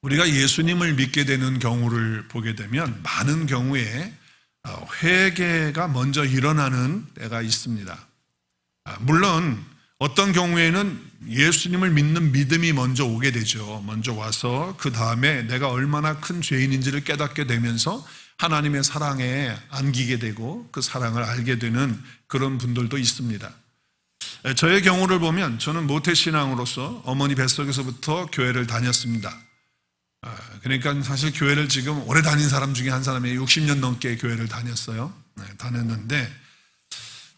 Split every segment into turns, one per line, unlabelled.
우리가 예수님을 믿게 되는 경우를 보게 되면 많은 경우에 회개가 먼저 일어나는 때가 있습니다. 물론 어떤 경우에는 예수님을 믿는 믿음이 먼저 오게 되죠. 먼저 와서 그 다음에 내가 얼마나 큰 죄인인지를 깨닫게 되면서 하나님의 사랑에 안기게 되고 그 사랑을 알게 되는 그런 분들도 있습니다. 저의 경우를 보면 저는 모태신앙으로서 어머니 뱃속에서부터 교회를 다녔습니다. 그러니까 사실 교회를 지금 오래 다닌 사람 중에 한 사람이 60년 넘게 교회를 다녔어요. 다녔는데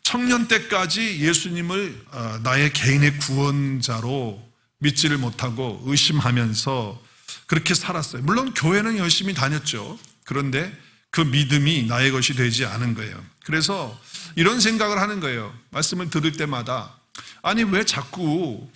청년 때까지 예수님을 나의 개인의 구원자로 믿지를 못하고 의심하면서 그렇게 살았어요. 물론 교회는 열심히 다녔죠. 그런데 그 믿음이 나의 것이 되지 않은 거예요. 그래서 이런 생각을 하는 거예요. 말씀을 들을 때마다 아니 왜 자꾸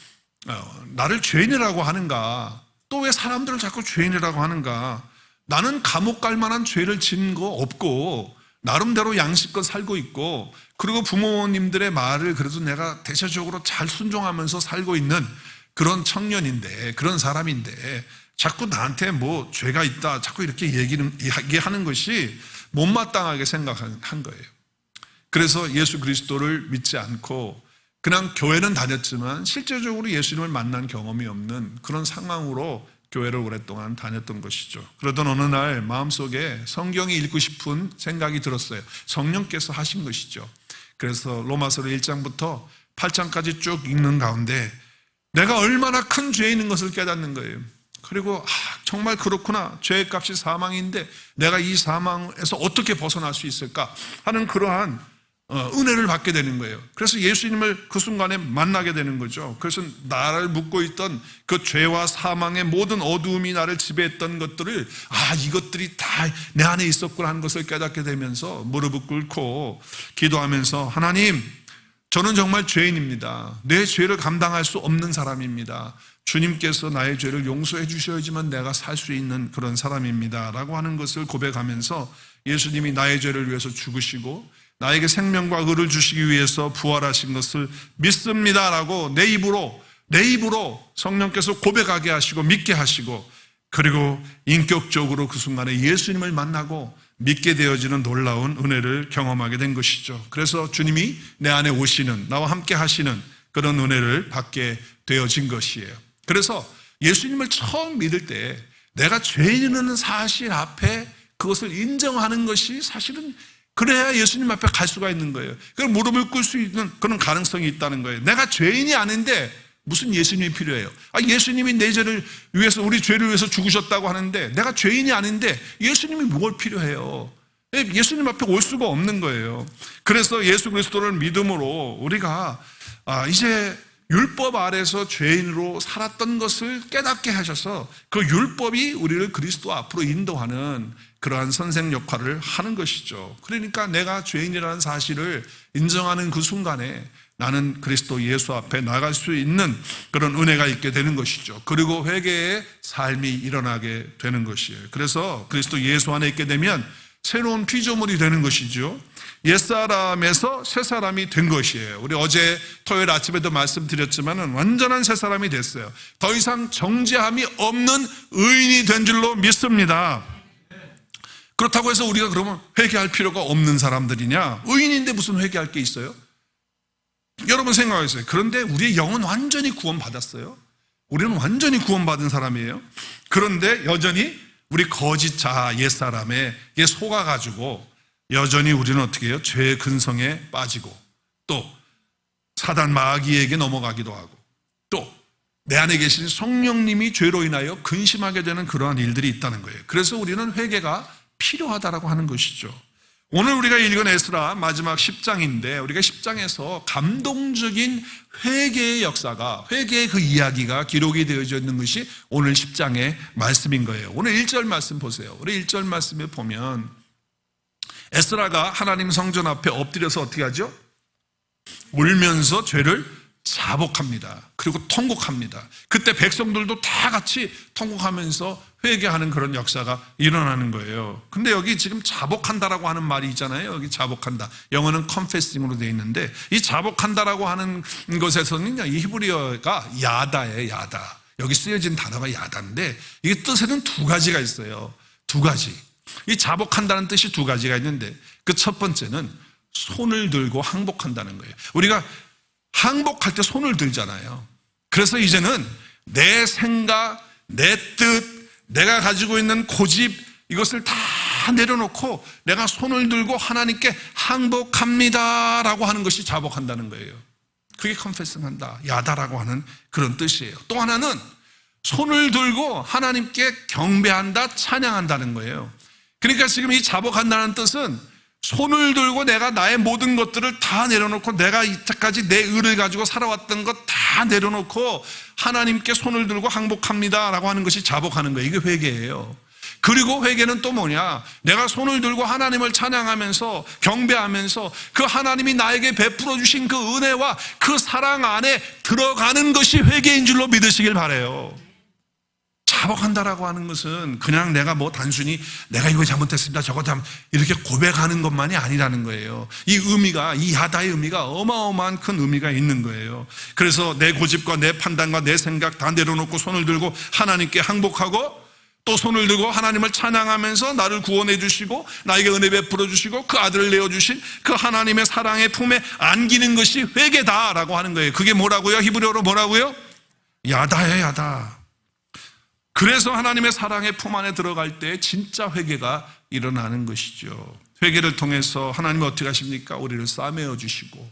나를 죄인이라고 하는가? 또 왜 사람들을 자꾸 죄인이라고 하는가? 나는 감옥 갈 만한 죄를 지은 거 없고 나름대로 양식껏 살고 있고 그리고 부모님들의 말을 그래도 내가 대체적으로 잘 순종하면서 살고 있는 그런 청년인데 그런 사람인데 자꾸 나한테 뭐 죄가 있다 자꾸 이렇게 얘기하는 것이 못마땅하게 생각한 거예요. 그래서 예수 그리스도를 믿지 않고 그냥 교회는 다녔지만 실제적으로 예수님을 만난 경험이 없는 그런 상황으로 교회를 오랫동안 다녔던 것이죠. 그러던 어느 날 마음속에 성경이 읽고 싶은 생각이 들었어요. 성령께서 하신 것이죠. 그래서 로마서를 1장부터 8장까지 쭉 읽는 가운데 내가 얼마나 큰 죄인인 것을 깨닫는 거예요. 그리고 정말 그렇구나. 죄의 값이 사망인데 내가 이 사망에서 어떻게 벗어날 수 있을까 하는 그러한 은혜를 받게 되는 거예요. 그래서 예수님을 그 순간에 만나게 되는 거죠. 그래서 나를 묶고 있던 그 죄와 사망의 모든 어두움이 나를 지배했던 것들을 이것들이 다 내 안에 있었구나 하는 것을 깨닫게 되면서 무릎을 꿇고 기도하면서 하나님, 저는 정말 죄인입니다. 내 죄를 감당할 수 없는 사람입니다. 주님께서 나의 죄를 용서해 주셔야지만 내가 살 수 있는 그런 사람입니다 라고 하는 것을 고백하면서 예수님이 나의 죄를 위해서 죽으시고 나에게 생명과 의를 주시기 위해서 부활하신 것을 믿습니다 라고 내 입으로 성령께서 고백하게 하시고 믿게 하시고 그리고 인격적으로 그 순간에 예수님을 만나고 믿게 되어지는 놀라운 은혜를 경험하게 된 것이죠. 그래서 주님이 내 안에 오시는, 나와 함께 하시는 그런 은혜를 받게 되어진 것이에요. 그래서 예수님을 처음 믿을 때 내가 죄인이라는 사실 앞에 그것을 인정하는 것이 사실은 그래야 예수님 앞에 갈 수가 있는 거예요. 그럼 무릎을 꿇을 수 있는 그런 가능성이 있다는 거예요. 내가 죄인이 아닌데 무슨 예수님이 필요해요? 예수님이 내 죄를 위해서, 우리 죄를 위해서 죽으셨다고 하는데 내가 죄인이 아닌데 예수님이 뭘 필요해요? 예수님 앞에 올 수가 없는 거예요. 그래서 예수 그리스도를 믿음으로 우리가 이제 율법 아래서 죄인으로 살았던 것을 깨닫게 하셔서 그 율법이 우리를 그리스도 앞으로 인도하는 그러한 선생 역할을 하는 것이죠. 그러니까 내가 죄인이라는 사실을 인정하는 그 순간에 나는 그리스도 예수 앞에 나갈 수 있는 그런 은혜가 있게 되는 것이죠. 그리고 회개의 삶이 일어나게 되는 것이에요. 그래서 그리스도 예수 안에 있게 되면 새로운 피조물이 되는 것이죠. 옛사람에서 새사람이 된 것이에요. 우리 어제 토요일 아침에도 말씀드렸지만 완전한 새사람이 됐어요. 더 이상 정죄함이 없는 의인이 된 줄로 믿습니다. 그렇다고 해서 우리가 그러면 회개할 필요가 없는 사람들이냐? 의인인데 무슨 회개할 게 있어요? 여러분 생각하세요. 그런데 우리의 영은 완전히 구원받았어요. 우리는 완전히 구원받은 사람이에요. 그런데 여전히 우리 거짓 자아 옛사람에 속아가지고 여전히 우리는 어떻게 해요? 죄의 근성에 빠지고 또 사단 마귀에게 넘어가기도 하고 또 내 안에 계신 성령님이 죄로 인하여 근심하게 되는 그러한 일들이 있다는 거예요. 그래서 우리는 회개가 필요하다라고 하는 것이죠. 오늘 우리가 읽은 에스라 마지막 10장인데 우리가 10장에서 감동적인 회개의 역사가, 회개의 그 이야기가 기록이 되어져 있는 것이 오늘 10장의 말씀인 거예요. 오늘 1절 말씀 보세요. 우리 1절 말씀에 보면 에스라가 하나님 성전 앞에 엎드려서 어떻게 하죠? 울면서 죄를 자복합니다. 그리고 통곡합니다. 그때 백성들도 다 같이 통곡하면서 회개하는 그런 역사가 일어나는 거예요. 근데 여기 지금 자복한다라고 하는 말이 있잖아요. 여기 자복한다. 영어는 confessing으로 되어 있는데 이 자복한다라고 하는 것에서는 이 히브리어가 야다예요. 야다. 여기 쓰여진 단어가 야단인데 이게 뜻에는 두 가지가 있어요. 두 가지. 이 자복한다는 뜻이 두 가지가 있는데 그 첫 번째는 손을 들고 항복한다는 거예요. 우리가 항복할 때 손을 들잖아요. 그래서 이제는 내 생각, 내 뜻, 내가 가지고 있는 고집 이것을 다 내려놓고 내가 손을 들고 하나님께 항복합니다 라고 하는 것이 자복한다는 거예요. 그게 컨페싱한다, 야다라고 하는 그런 뜻이에요. 또 하나는 손을 들고 하나님께 경배한다, 찬양한다는 거예요. 그러니까 지금 이 자복한다는 뜻은 손을 들고 내가 나의 모든 것들을 다 내려놓고 내가 이때까지 내 의를 가지고 살아왔던 것 다 내려놓고 하나님께 손을 들고 항복합니다 라고 하는 것이 자복하는 거예요. 이게 회개예요. 그리고 회개는 또 뭐냐? 내가 손을 들고 하나님을 찬양하면서 경배하면서 그 하나님이 나에게 베풀어 주신 그 은혜와 그 사랑 안에 들어가는 것이 회개인 줄로 믿으시길 바라요. 자복한다라고 하는 것은 그냥 내가 뭐 단순히 내가 이거 잘못했습니다, 저거 이렇게 고백하는 것만이 아니라는 거예요. 이 의미가, 이 야다의 의미가 어마어마한 큰 의미가 있는 거예요. 그래서 내 고집과 내 판단과 내 생각 다 내려놓고 손을 들고 하나님께 항복하고 또 손을 들고 하나님을 찬양하면서 나를 구원해 주시고 나에게 은혜 베풀어 주시고 그 아들을 내어주신 그 하나님의 사랑의 품에 안기는 것이 회개다라고 하는 거예요. 그게 뭐라고요? 히브리어로 뭐라고요? 야다예요, 야다. 그래서 하나님의 사랑의 품 안에 들어갈 때 진짜 회개가 일어나는 것이죠. 회개를 통해서 하나님이 어떻게 하십니까? 우리를 싸매어 주시고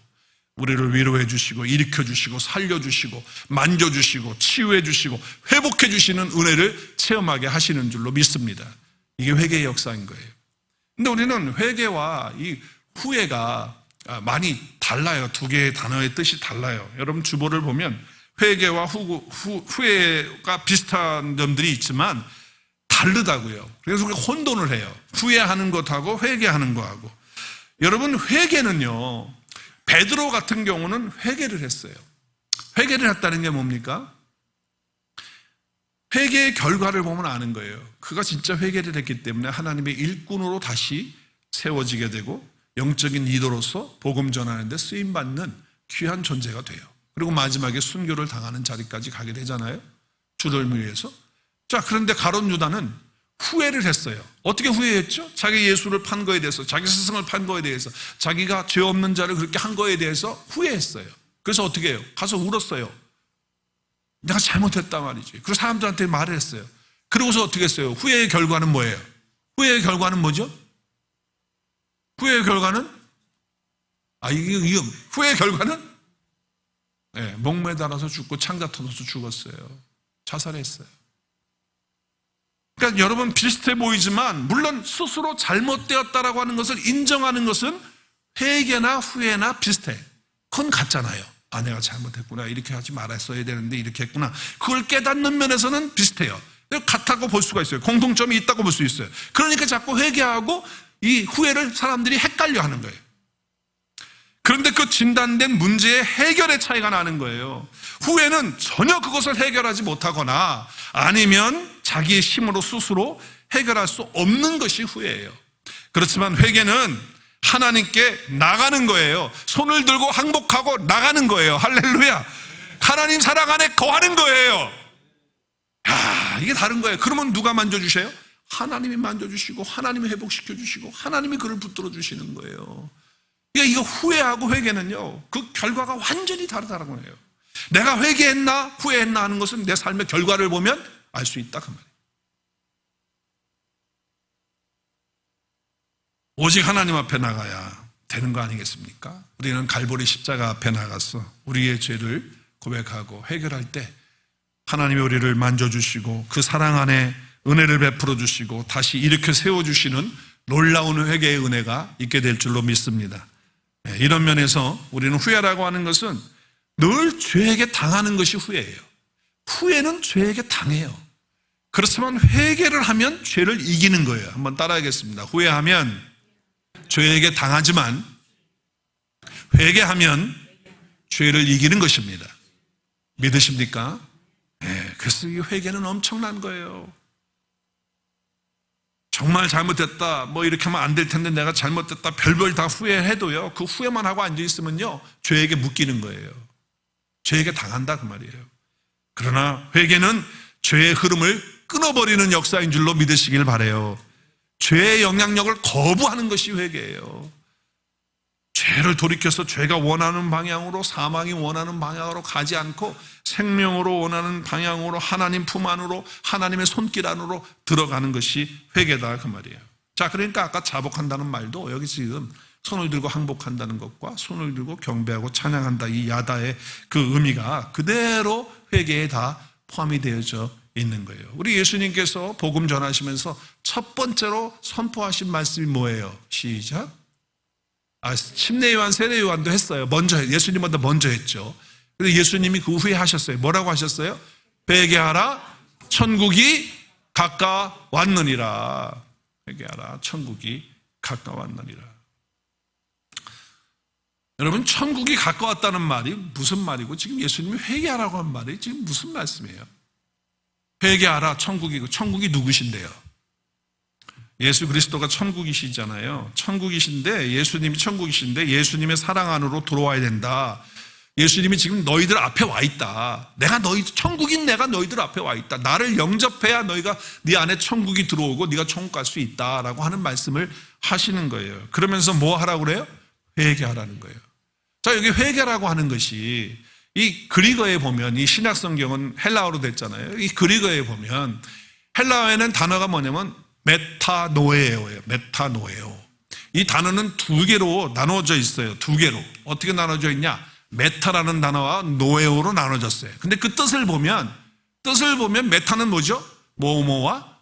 우리를 위로해 주시고 일으켜 주시고 살려 주시고 만져 주시고 치유해 주시고 회복해 주시는 은혜를 체험하게 하시는 줄로 믿습니다. 이게 회개의 역사인 거예요. 근데 우리는 회개와 이 후회가 많이 달라요. 두 개의 단어의 뜻이 달라요. 여러분 주보를 보면 회개와 후회가 비슷한 점들이 있지만 다르다고요. 그래서 우리가 혼돈을 해요. 후회하는 것하고 회개하는 것하고. 여러분 회개는요, 베드로 같은 경우는 회개를 했어요. 회개를 했다는 게 뭡니까? 회개의 결과를 보면 아는 거예요. 그가 진짜 회개를 했기 때문에 하나님의 일꾼으로 다시 세워지게 되고 영적인 리더로서 복음 전하는 데 쓰임받는 귀한 존재가 돼요. 그리고 마지막에 순교를 당하는 자리까지 가게 되잖아요. 주를 위해서. 자, 그런데 가룟 유다는 후회를 했어요. 어떻게 후회했죠? 자기 예수를 판 거에 대해서, 자기 스승을 판 거에 대해서, 자기가 죄 없는 자를 그렇게 한 거에 대해서 후회했어요. 그래서 어떻게 해요? 가서 울었어요. 내가 잘못했다 말이지. 그리고 사람들한테 말을 했어요. 그러고서 어떻게 했어요? 후회의 결과는 뭐예요? 후회의 결과는 뭐죠? 후회의 결과는? 후회의 결과는? 네, 목 매달아서 죽고 창자 터져서 죽었어요. 자살했어요. 그러니까 여러분 비슷해 보이지만 물론 스스로 잘못되었다라고 하는 것을 인정하는 것은 회개나 후회나 비슷해. 그건 같잖아요. 아, 내가 잘못했구나. 이렇게 하지 말았어야 되는데 이렇게 했구나. 그걸 깨닫는 면에서는 비슷해요. 같다고 볼 수가 있어요. 공통점이 있다고 볼 수 있어요. 그러니까 자꾸 회개하고 이 후회를 사람들이 헷갈려 하는 거예요. 그런데 그 진단된 문제의 해결의 차이가 나는 거예요. 후회는 전혀 그것을 해결하지 못하거나 아니면 자기의 힘으로 스스로 해결할 수 없는 것이 후회예요. 그렇지만 회개는 하나님께 나가는 거예요. 손을 들고 항복하고 나가는 거예요. 할렐루야. 하나님 사랑 안에 거하는 거예요. 이게 다른 거예요. 그러면 누가 만져주세요? 하나님이 만져주시고 하나님이 회복시켜주시고 하나님이 그를 붙들어 주시는 거예요. 그러니까 이거 후회하고 회개는요, 그 결과가 완전히 다르다는 거예요. 내가 회개했나 후회했나 하는 것은 내 삶의 결과를 보면 알 수 있다 그 말이에요. 오직 하나님 앞에 나가야 되는 거 아니겠습니까? 우리는 갈보리 십자가 앞에 나가서 우리의 죄를 고백하고 해결할 때 하나님이 우리를 만져주시고 그 사랑 안에 은혜를 베풀어 주시고 다시 일으켜 세워주시는 놀라운 회개의 은혜가 있게 될 줄로 믿습니다. 이런 면에서 우리는 후회라고 하는 것은 늘 죄에게 당하는 것이 후회예요. 후회는 죄에게 당해요. 그렇지만 회개를 하면 죄를 이기는 거예요. 한번 따라하겠습니다. 후회하면 죄에게 당하지만 회개하면 죄를 이기는 것입니다. 믿으십니까? 네, 그래서 이 회개는 엄청난 거예요. 정말 잘못했다, 뭐 이렇게 하면 안 될 텐데 내가 잘못했다, 별별 다 후회해도요, 그 후회만 하고 앉아있으면요, 죄에게 묶이는 거예요. 죄에게 당한다 그 말이에요. 그러나 회개는 죄의 흐름을 끊어버리는 역사인 줄로 믿으시길 바라요. 죄의 영향력을 거부하는 것이 회개예요. 죄를 돌이켜서 죄가 원하는 방향으로, 사망이 원하는 방향으로 가지 않고 생명으로 원하는 방향으로, 하나님 품 안으로, 하나님의 손길 안으로 들어가는 것이 회개다 그 말이에요. 자, 그러니까 아까 자복한다는 말도 여기 지금 손을 들고 항복한다는 것과 손을 들고 경배하고 찬양한다, 이 야다의 그 의미가 그대로 회개에 다 포함이 되어져 있는 거예요. 우리 예수님께서 복음 전하시면서 첫 번째로 선포하신 말씀이 뭐예요? 시작. 침례 요한, 세례 요한도 했어요. 예수님보다 먼저 했죠. 그래서 예수님이 그 후에 하셨어요. 뭐라고 하셨어요? 회개하라, 천국이 가까웠느니라. 회개하라, 천국이 가까웠느니라. 여러분, 천국이 가까웠다는 말이 무슨 말이고 지금 예수님이 회개하라고 한 말이 지금 무슨 말씀이에요? 회개하라, 천국이고, 천국이 누구신데요? 예수 그리스도가 천국이시잖아요. 천국이신데, 예수님이 천국이신데 예수님의 사랑 안으로 들어와야 된다. 예수님이 지금 너희들 앞에 와 있다. 천국인 내가 너희들 앞에 와 있다. 나를 영접해야 너희가 네 안에 천국이 들어오고 네가 천국 갈 수 있다라고 하는 말씀을 하시는 거예요. 그러면서 뭐 하라고 그래요? 회개하라는 거예요. 자, 여기 회개라고 하는 것이 이 그리거에 보면, 이 신약 성경은 헬라어로 됐잖아요. 이 그리거에 보면 헬라어에는 단어가 뭐냐면 메타노에오예요. 메타노에오. 이 단어는 두 개로 나눠져 있어요. 두 개로. 어떻게 나눠져 있냐? 메타라는 단어와 노에오로 나눠졌어요. 근데 그 뜻을 보면 메타는 뭐죠? 뭐뭐와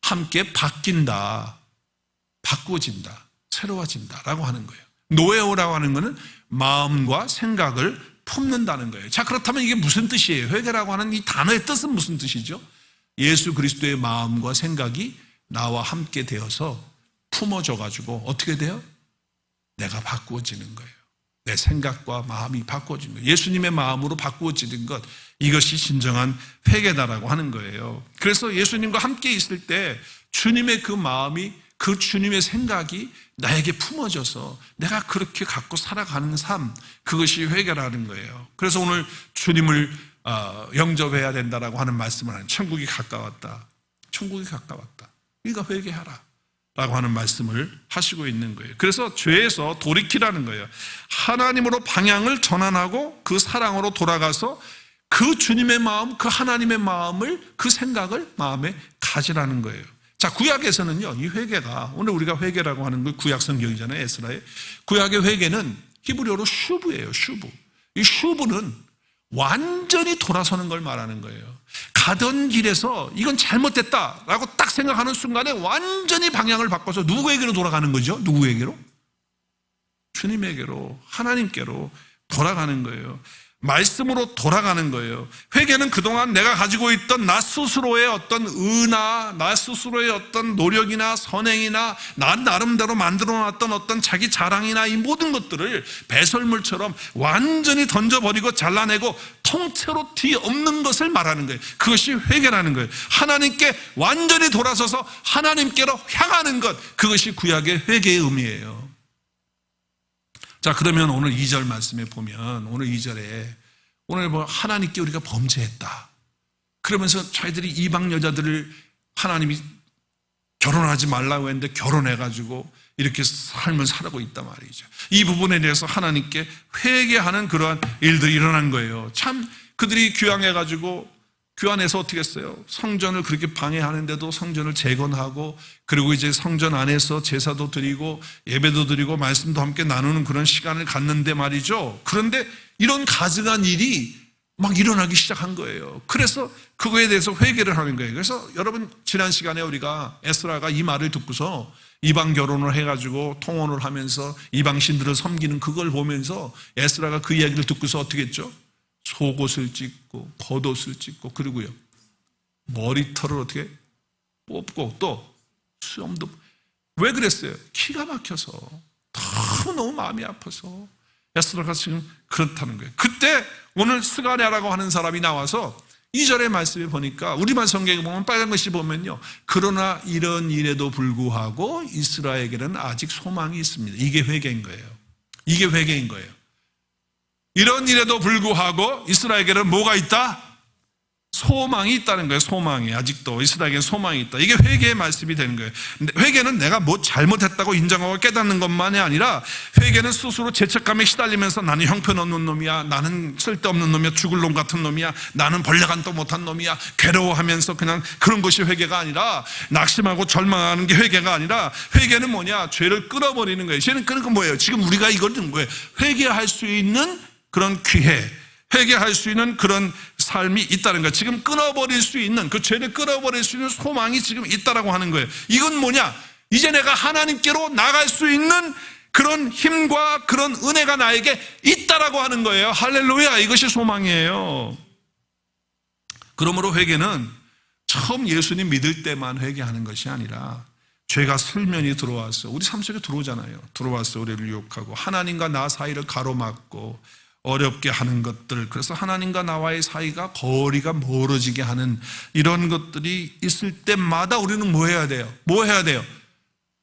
함께 바뀐다, 바꾸어진다, 새로워진다 라고 하는 거예요. 노에오라고 하는 것은 마음과 생각을 품는다는 거예요. 자, 그렇다면 이게 무슨 뜻이에요? 회개라고 하는 이 단어의 뜻은 무슨 뜻이죠? 예수 그리스도의 마음과 생각이 나와 함께 되어서 품어져가지고 어떻게 돼요? 내가 바꾸어지는 거예요. 내 생각과 마음이 바꾸어지는 거예요. 예수님의 마음으로 바꾸어지는 것, 이것이 진정한 회개다라고 하는 거예요. 그래서 예수님과 함께 있을 때 주님의 그 마음이, 그 주님의 생각이 나에게 품어져서 내가 그렇게 갖고 살아가는 삶, 그것이 회개라는 거예요. 그래서 오늘 주님을 영접해야 된다라고 하는 말씀을 하는, 천국이 가까웠다, 천국이 가까웠다, 그러니까 회개하라 라고 하는 말씀을 하시고 있는 거예요. 그래서 죄에서 돌이키라는 거예요. 하나님으로 방향을 전환하고 그 사랑으로 돌아가서 그 주님의 마음, 그 하나님의 마음을, 그 생각을 마음에 가지라는 거예요. 자, 구약에서는요, 이 회개가, 오늘 우리가 회개라고 하는 건 구약 성경이잖아요, 에스라의. 구약의 회개는 히브리어로 슈브예요, 슈브. 이 슈브는 완전히 돌아서는 걸 말하는 거예요. 가던 길에서 이건 잘못됐다라고 딱 생각하는 순간에 완전히 방향을 바꿔서 누구에게로 돌아가는 거죠? 누구에게로? 주님에게로, 하나님께로 돌아가는 거예요. 말씀으로 돌아가는 거예요. 회개는 그동안 내가 가지고 있던 나 스스로의 어떤 의나, 나 스스로의 어떤 노력이나 선행이나, 나 나름대로 만들어놨던 어떤 자기 자랑이나 이 모든 것들을 배설물처럼 완전히 던져버리고 잘라내고 통째로 뒤엎는 것을 말하는 거예요. 그것이 회개라는 거예요. 하나님께 완전히 돌아서서 하나님께로 향하는 것, 그것이 구약의 회개의 의미예요. 자, 그러면 오늘 2절 말씀에 보면, 오늘 2절에 오늘 뭐 하나님께 우리가 범죄했다, 그러면서 자기들이 이방 여자들을 하나님이 결혼하지 말라고 했는데 결혼해가지고 이렇게 삶을 살아고 있단 말이죠. 이 부분에 대해서 하나님께 회개하는 그러한 일들이 일어난 거예요. 참 그들이 귀환해가지고, 귀환해서 어떻게 했어요? 성전을 그렇게 방해하는데도 성전을 재건하고, 그리고 이제 성전 안에서 제사도 드리고 예배도 드리고 말씀도 함께 나누는 그런 시간을 갖는데 말이죠. 그런데 이런 가증한 일이 막 일어나기 시작한 거예요. 그래서 그거에 대해서 회개를 하는 거예요. 그래서 여러분, 지난 시간에 우리가 에스라가 이 말을 듣고서 이방 결혼을 해가지고 통혼을 하면서 이방 신들을 섬기는 그걸 보면서 에스라가 그 이야기를 듣고서 어떻게 했죠? 속옷을 찢고 겉옷을 찢고, 그리고요 머리털을 어떻게 뽑고 또 수염도. 왜 그랬어요? 기가 막혀서, 너무 마음이 아파서 에스라가 지금 그렇다는 거예요. 그때 오늘 스가랴라고 하는 사람이 나와서 2절의 말씀에 보니까, 우리만 성경에 보면 빨간 글씨 보면요, 그러나 이런 일에도 불구하고 이스라엘에게는 아직 소망이 있습니다. 이게 회개인 거예요. 이게 회개인 거예요. 이런 일에도 불구하고 이스라엘에게는 뭐가 있다? 소망이 있다는 거예요. 소망이. 아직도 이스라엘에게 소망이 있다. 이게 회개의 말씀이 되는 거예요. 근데 회개는 내가 뭐 잘못했다고 인정하고 깨닫는 것만이 아니라, 회개는 스스로 죄책감에 시달리면서 나는 형편없는 놈이야, 나는 쓸데없는 놈이야, 죽을 놈 같은 놈이야, 나는 벌레간도 못한 놈이야, 괴로워하면서 그냥 그런 것이 회개가 아니라, 낙심하고 절망하는 게 회개가 아니라, 회개는 뭐냐? 죄를 끊어버리는 거예요. 죄는 끊는 건 뭐예요? 지금 우리가 이걸 듣는 거예요. 회개할 수 있는 그런 기회, 회개할 수 있는 그런 삶이 있다는 거예요. 지금 끊어버릴 수 있는, 그 죄를 끊어버릴 수 있는 소망이 지금 있다라고 하는 거예요. 이건 뭐냐? 이제 내가 하나님께로 나갈 수 있는 그런 힘과 그런 은혜가 나에게 있다라고 하는 거예요. 할렐루야. 이것이 소망이에요. 그러므로 회개는 처음 예수님 믿을 때만 회개하는 것이 아니라, 죄가 슬면이 들어와서 우리 삶 속에 들어오잖아요. 들어와서 우리를 유혹하고 하나님과 나 사이를 가로막고 어렵게 하는 것들, 그래서 하나님과 나와의 사이가 거리가 멀어지게 하는 이런 것들이 있을 때마다 우리는 뭐 해야 돼요? 뭐 해야 돼요?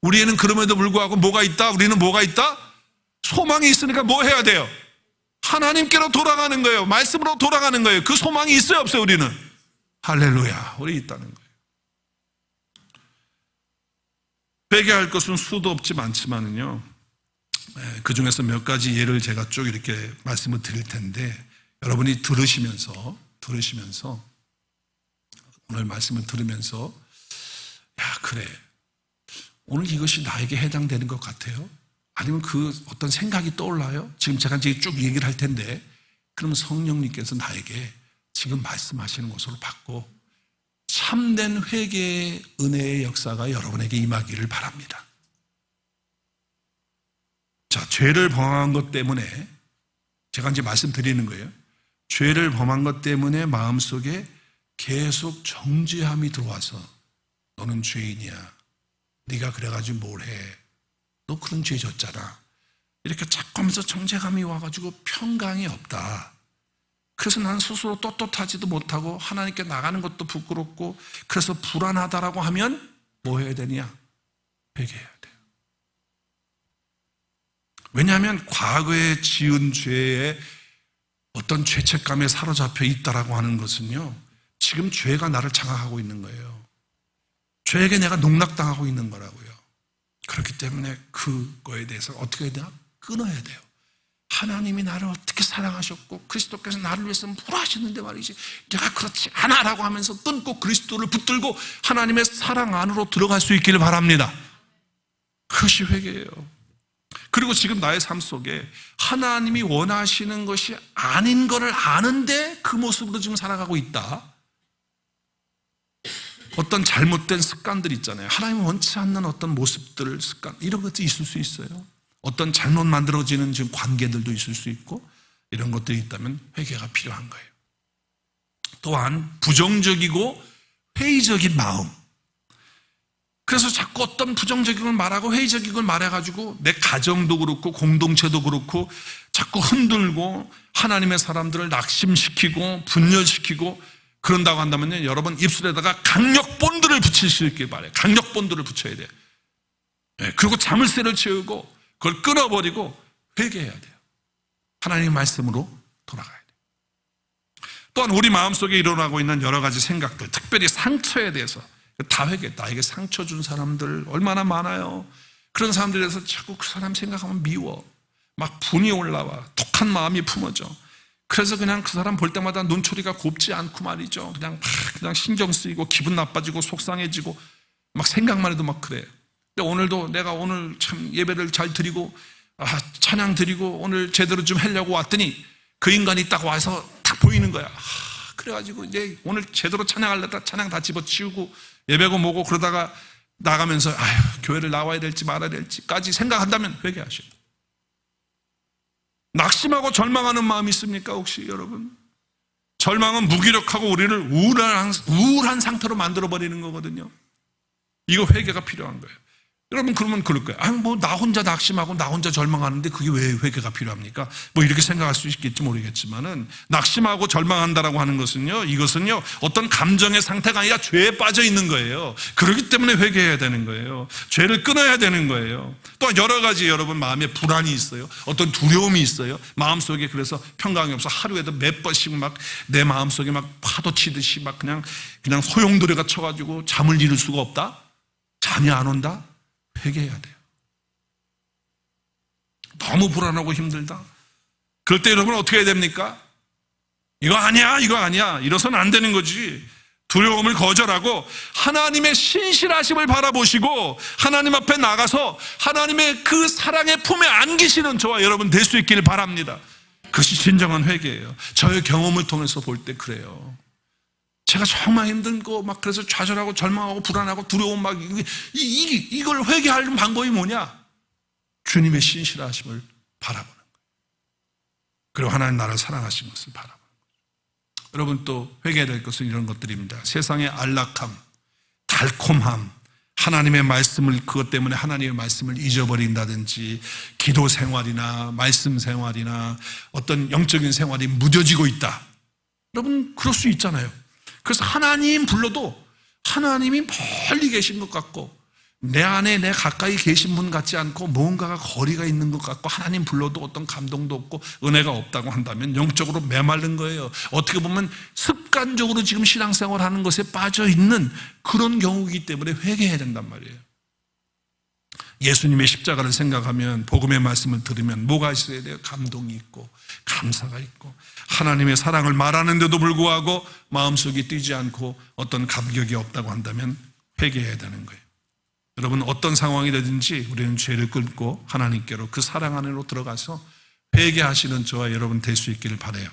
우리에는 그럼에도 불구하고 뭐가 있다? 우리는 뭐가 있다? 소망이 있으니까 뭐 해야 돼요? 하나님께로 돌아가는 거예요. 말씀으로 돌아가는 거예요. 그 소망이 있어요, 없어요? 우리는? 할렐루야. 우리 있다는 거예요. 회개할 것은 수도 없지 많지만은요, 그 중에서 몇 가지 예를 제가 쭉 이렇게 말씀을 드릴 텐데, 여러분이 들으시면서 오늘 말씀을 들으면서, 야, 그래, 오늘 이것이 나에게 해당되는 것 같아요? 아니면 그 어떤 생각이 떠올라요? 지금 제가 이제 쭉 얘기를 할 텐데, 그러면 성령님께서 나에게 지금 말씀하시는 것으로 받고 참된 회개의 은혜의 역사가 여러분에게 임하기를 바랍니다. 자, 죄를 범한 것 때문에, 제가 이제 말씀드리는 거예요. 죄를 범한 것 때문에 마음속에 계속 정죄함이 들어와서, 너는 죄인이야, 네가 그래가지고 뭘 해, 너 그런 죄 졌잖아, 이렇게 자꾸 하면서 정죄감이 와가지고 평강이 없다. 그래서 난 스스로 떳떳하지도 못하고 하나님께 나가는 것도 부끄럽고, 그래서 불안하다라고 하면 뭐 해야 되냐? 회개해야 돼요. 왜냐하면 과거에 지은 죄에 어떤 죄책감에 사로잡혀 있다라고 하는 것은요, 지금 죄가 나를 장악하고 있는 거예요. 죄에게 내가 농락당하고 있는 거라고요. 그렇기 때문에 그거에 대해서 어떻게 해야 되나? 끊어야 돼요. 하나님이 나를 어떻게 사랑하셨고 그리스도께서 나를 위해서 뭘 하셨는데 말이지, 내가 그렇지 않아라고 하면서 끊고 그리스도를 붙들고 하나님의 사랑 안으로 들어갈 수 있기를 바랍니다. 그것이 회개예요. 그리고 지금 나의 삶 속에 하나님이 원하시는 것이 아닌 것을 아는데 그 모습으로 지금 살아가고 있다. 어떤 잘못된 습관들 있잖아요. 하나님이 원치 않는 어떤 모습들, 습관, 이런 것들이 있을 수 있어요. 어떤 잘못 만들어지는 지금 관계들도 있을 수 있고, 이런 것들이 있다면 회개가 필요한 거예요. 또한 부정적이고 회의적인 마음, 그래서 자꾸 어떤 부정적인 걸 말하고 회의적인 걸 말해가지고 내 가정도 그렇고 공동체도 그렇고 자꾸 흔들고 하나님의 사람들을 낙심시키고 분열시키고 그런다고 한다면요, 여러분 입술에다가 강력 본드를 붙일 수 있길 바라요. 강력 본드를 붙여야 돼요. 그리고 자물쇠를 채우고 그걸 끊어버리고 회개해야 돼요. 하나님의 말씀으로 돌아가야 돼요. 또한 우리 마음속에 일어나고 있는 여러 가지 생각들, 특별히 상처에 대해서 다 회개. 나에게 상처 준 사람들 얼마나 많아요. 그런 사람들에 대해서 자꾸 그 사람 생각하면 미워, 막 분이 올라와, 독한 마음이 품어져. 그래서 그냥 그 사람 볼 때마다 눈초리가 곱지 않고 말이죠, 그냥 신경 쓰이고 기분 나빠지고 속상해지고 막 생각만 해도 막 그래. 근데 오늘도 내가 오늘 참 예배를 잘 드리고 찬양 드리고 오늘 제대로 좀 하려고 왔더니 그 인간이 딱 와서 딱 보이는 거야. 그래가지고 이제 오늘 제대로 찬양하려다 찬양 다 집어치우고 예배고 뭐고 그러다가 나가면서 교회를 나와야 될지 말아야 될지까지 생각한다면 회개하셔야 돼요. 낙심하고 절망하는 마음이 있습니까 혹시 여러분? 절망은 무기력하고 우리를 우울한 상태로 만들어버리는 거거든요. 이거 회개가 필요한 거예요. 여러분 그러면 그럴 거예요. 아니 뭐 나 혼자 낙심하고 나 혼자 절망하는데 그게 왜 회개가 필요합니까? 뭐 이렇게 생각할 수 있겠지 모르겠지만은 낙심하고 절망한다라고 하는 것은요, 이것은요 어떤 감정의 상태가 아니라 죄에 빠져 있는 거예요. 그렇기 때문에 회개해야 되는 거예요. 죄를 끊어야 되는 거예요. 또 여러 가지 여러분 마음에 불안이 있어요. 어떤 두려움이 있어요. 마음속에 그래서 평강이 없어 하루에도 몇 번씩 막 내 마음속에 막 파도 치듯이 막 그냥 소용돌이가 쳐가지고 잠을 이룰 수가 없다. 잠이 안 온다. 회개해야 돼요. 너무 불안하고 힘들다. 그럴 때 여러분 어떻게 해야 됩니까? 이거 아니야, 이거 아니야. 이러서는 안 되는 거지. 두려움을 거절하고 하나님의 신실하심을 바라보시고 하나님 앞에 나가서 하나님의 그 사랑의 품에 안기시는 저와 여러분 될 수 있기를 바랍니다. 그것이 진정한 회개예요. 저의 경험을 통해서 볼 때 그래요. 제가 정말 힘들고 막 그래서 좌절하고 절망하고 불안하고 두려움 막 이걸 회개하는 방법이 뭐냐? 주님의 신실하심을 바라보는 거예요. 그리고 하나님 나라를 사랑하신 것을 바라보는 거예요. 여러분 또 회개해야 될 것은 이런 것들입니다. 세상의 안락함, 달콤함, 하나님의 말씀을 그것 때문에 하나님의 말씀을 잊어버린다든지 기도 생활이나 말씀 생활이나 어떤 영적인 생활이 무뎌지고 있다. 여러분 그럴 수 있잖아요. 그래서 하나님 불러도 하나님이 멀리 계신 것 같고 내 안에 내 가까이 계신 분 같지 않고 뭔가가 거리가 있는 것 같고 하나님 불러도 어떤 감동도 없고 은혜가 없다고 한다면 영적으로 메마른 거예요. 어떻게 보면 습관적으로 지금 신앙생활하는 것에 빠져있는 그런 경우이기 때문에 회개해야 된단 말이에요. 예수님의 십자가를 생각하면 복음의 말씀을 들으면 뭐가 있어야 돼요? 감동이 있고 감사가 있고 하나님의 사랑을 말하는데도 불구하고 마음속이 뛰지 않고 어떤 감격이 없다고 한다면 회개해야 되는 거예요. 여러분 어떤 상황이 되든지 우리는 죄를 끊고 하나님께로 그 사랑 안으로 들어가서 회개하시는 저와 여러분 될 수 있기를 바라요.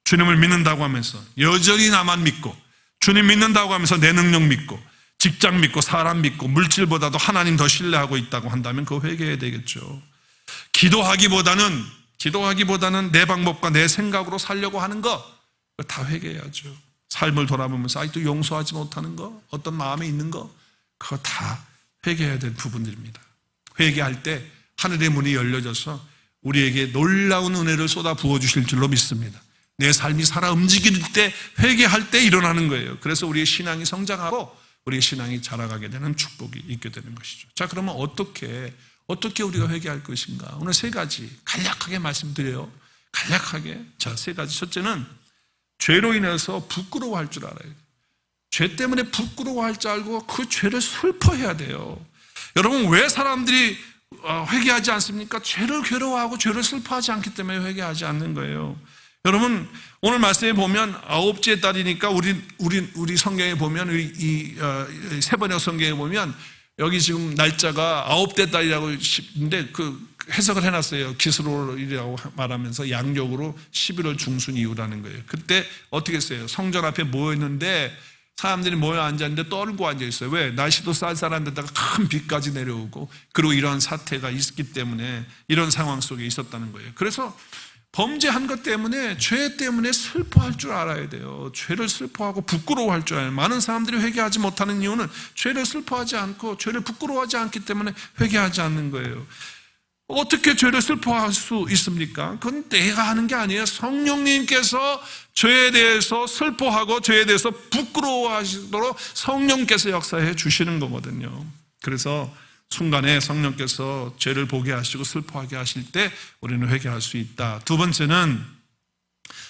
주님을 믿는다고 하면서 여전히 나만 믿고 주님 믿는다고 하면서 내 능력 믿고 직장 믿고 사람 믿고 물질보다도 하나님 더 신뢰하고 있다고 한다면 그거 회개해야 되겠죠. 기도하기보다는 내 방법과 내 생각으로 살려고 하는 거 다 회개해야죠. 삶을 돌아보면서 아직도 용서하지 못하는 거, 어떤 마음에 있는 거 그거 다 회개해야 될 부분들입니다. 회개할 때 하늘의 문이 열려져서 우리에게 놀라운 은혜를 쏟아 부어주실 줄로 믿습니다. 내 삶이 살아 움직일 때 회개할 때 일어나는 거예요. 그래서 우리의 신앙이 성장하고 우리의 신앙이 자라가게 되는 축복이 있게 되는 것이죠. 자, 그러면 어떻게 우리가 회개할 것인가? 오늘 세 가지 간략하게 말씀드려요. 간략하게. 자, 세 가지. 첫째는 죄로 인해서 부끄러워할 줄 알아야 돼요. 죄 때문에 부끄러워할 줄 알고 그 죄를 슬퍼해야 돼요. 여러분 왜 사람들이 회개하지 않습니까? 죄를 괴로워하고 죄를 슬퍼하지 않기 때문에 회개하지 않는 거예요. 여러분 오늘 말씀에 보면 아홉째 달이니까 우리 성경에 보면 이 세번역 성경에 보면 여기 지금 날짜가 아홉째 달이라고 있는데 그 해석을 해놨어요. 기스로일이라고 말하면서 양력으로 11월 중순 이후라는 거예요. 그때 어떻게 했어요? 성전 앞에 모였는데 사람들이 모여 앉았는데 떨고 앉아있어요. 왜? 날씨도 쌀쌀한 데다가 큰 비까지 내려오고 그리고 이런 사태가 있기 때문에 이런 상황 속에 있었다는 거예요. 그래서 범죄한 것 때문에 죄 때문에 슬퍼할 줄 알아야 돼요. 죄를 슬퍼하고 부끄러워할 줄 알아요. 많은 사람들이 회개하지 못하는 이유는 죄를 슬퍼하지 않고 죄를 부끄러워하지 않기 때문에 회개하지 않는 거예요. 어떻게 죄를 슬퍼할 수 있습니까? 그건 내가 하는 게 아니에요. 성령님께서 죄에 대해서 슬퍼하고 죄에 대해서 부끄러워하시도록 성령께서 역사해 주시는 거거든요. 그래서 순간에 성령께서 죄를 보게 하시고 슬퍼하게 하실 때 우리는 회개할 수 있다. 두 번째는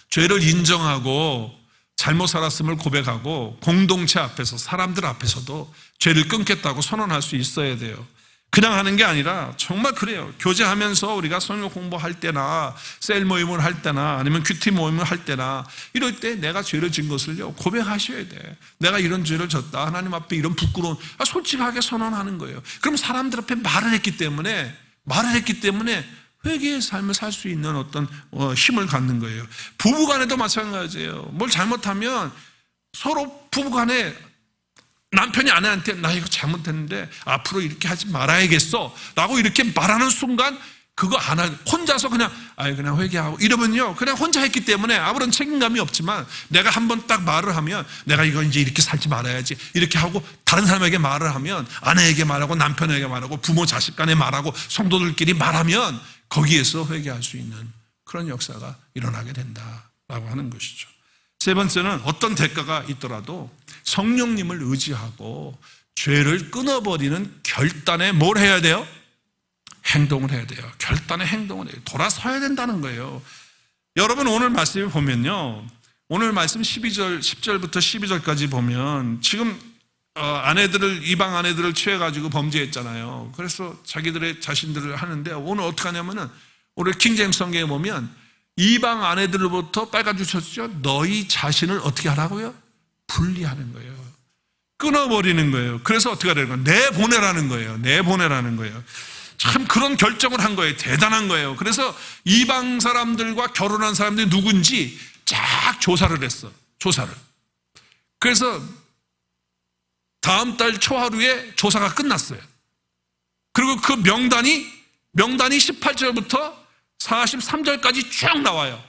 죄를 인정하고 잘못 살았음을 고백하고 공동체 앞에서 사람들 앞에서도 죄를 끊겠다고 선언할 수 있어야 돼요. 그냥 하는 게 아니라 정말 그래요. 교제하면서 우리가 성경 공부할 때나 셀 모임을 할 때나 아니면 큐티 모임을 할 때나 이럴 때 내가 죄를 진 것을요 고백하셔야 돼. 내가 이런 죄를 졌다. 하나님 앞에 이런 부끄러운 솔직하게 선언하는 거예요. 그럼 사람들 앞에 말을 했기 때문에 회개의 삶을 살 수 있는 어떤 힘을 갖는 거예요. 부부간에도 마찬가지예요. 뭘 잘못하면 서로 부부간에 남편이 아내한테 나 이거 잘못했는데 앞으로 이렇게 하지 말아야겠어 라고 이렇게 말하는 순간 그거 안 하, 혼자서 그냥 회개하고 이러면요, 그냥 혼자 했기 때문에 아무런 책임감이 없지만, 내가 한번 딱 말을 하면, 내가 이거 이제 이렇게 살지 말아야지 이렇게 하고 다른 사람에게 말을 하면, 아내에게 말하고 남편에게 말하고 부모 자식 간에 말하고 성도들끼리 말하면 거기에서 회개할 수 있는 그런 역사가 일어나게 된다라고 하는 것이죠. 세 번째는 어떤 대가가 있더라도 성령님을 의지하고 죄를 끊어버리는 결단에 뭘 해야 돼요? 행동을 해야 돼요. 결단의 행동을 해요. 돌아서야 된다는 거예요. 여러분, 오늘 말씀을 보면요, 오늘 말씀 10절부터 12절까지 보면 지금 이방 아내들을 취해가지고 범죄했잖아요. 그래서 자신들을 하는데, 오늘 어떻게 하냐면은, 오늘 킹제임스 성경에 보면 이방 아내들로부터 빨간줄 쳤죠. 너희 자신을 어떻게 하라고요? 분리하는 거예요. 끊어버리는 거예요. 그래서 어떻게 하라는 거예요? 내보내라는 거예요. 내보내라는 거예요. 참 그런 결정을 한 거예요. 대단한 거예요. 그래서 이방 사람들과 결혼한 사람들이 누군지 쫙 조사를 했어. 조사를. 그래서 다음 달 초하루에 조사가 끝났어요. 그리고 그 명단이 18절부터 43절까지 쭉 나와요.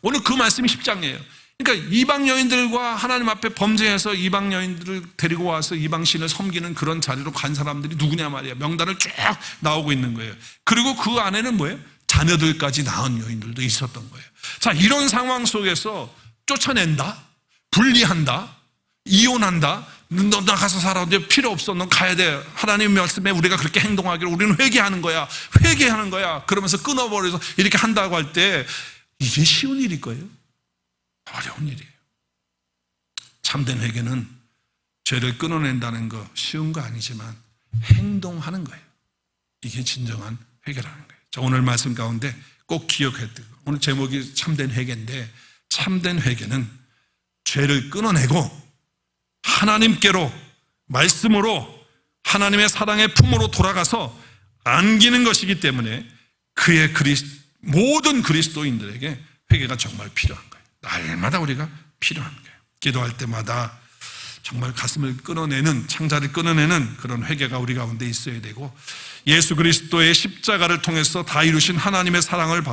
오늘 그 말씀이 10장이에요. 그러니까 이방 여인들과 하나님 앞에 범죄해서 이방 여인들을 데리고 와서 이방 신을 섬기는 그런 자리로 간 사람들이 누구냐 말이야. 명단을 쭉 나오고 있는 거예요. 그리고 그 안에는 뭐예요? 자녀들까지 낳은 여인들도 있었던 거예요. 자, 이런 상황 속에서 쫓아낸다, 분리한다, 이혼한다, 너 나가서 살아, 너 필요 없어, 너 가야 돼, 하나님 말씀에 우리가 그렇게 행동하기로 우리는 회개하는 거야, 회개하는 거야, 그러면서 끊어버려서 이렇게 한다고 할 때 이게 쉬운 일일 거예요? 어려운 일이에요. 참된 회개는 죄를 끊어낸다는 거 쉬운 거 아니지만 행동하는 거예요. 이게 진정한 회개라는 거예요. 자, 오늘 말씀 가운데 꼭 기억해야 돼요. 오늘 제목이 참된 회개인데, 참된 회개는 죄를 끊어내고 하나님께로, 말씀으로, 하나님의 사랑의 품으로 돌아가서 안기는 것이기 때문에 그의 모든 그리스도인들에게 회개가 정말 필요한 거예요. 날마다 우리가 필요한 거예요. 기도할 때마다 정말 가슴을 끊어내는, 창자를 끊어내는 그런 회개가 우리 가운데 있어야 되고, 예수 그리스도의 십자가를 통해서 다 이루신 하나님의 사랑을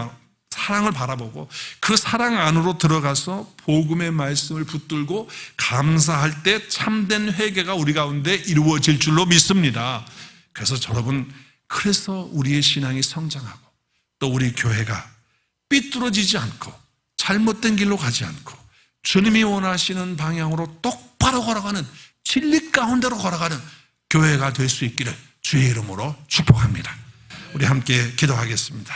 바라보고 그 사랑 안으로 들어가서 복음의 말씀을 붙들고 감사할 때 참된 회개가 우리 가운데 이루어질 줄로 믿습니다. 그래서 여러분, 그래서 우리의 신앙이 성장하고 또 우리 교회가 삐뚤어지지 않고 잘못된 길로 가지 않고 주님이 원하시는 방향으로 똑바로 걸어가는, 진리 가운데로 걸어가는 교회가 될 수 있기를 주의 이름으로 축복합니다. 우리 함께 기도하겠습니다.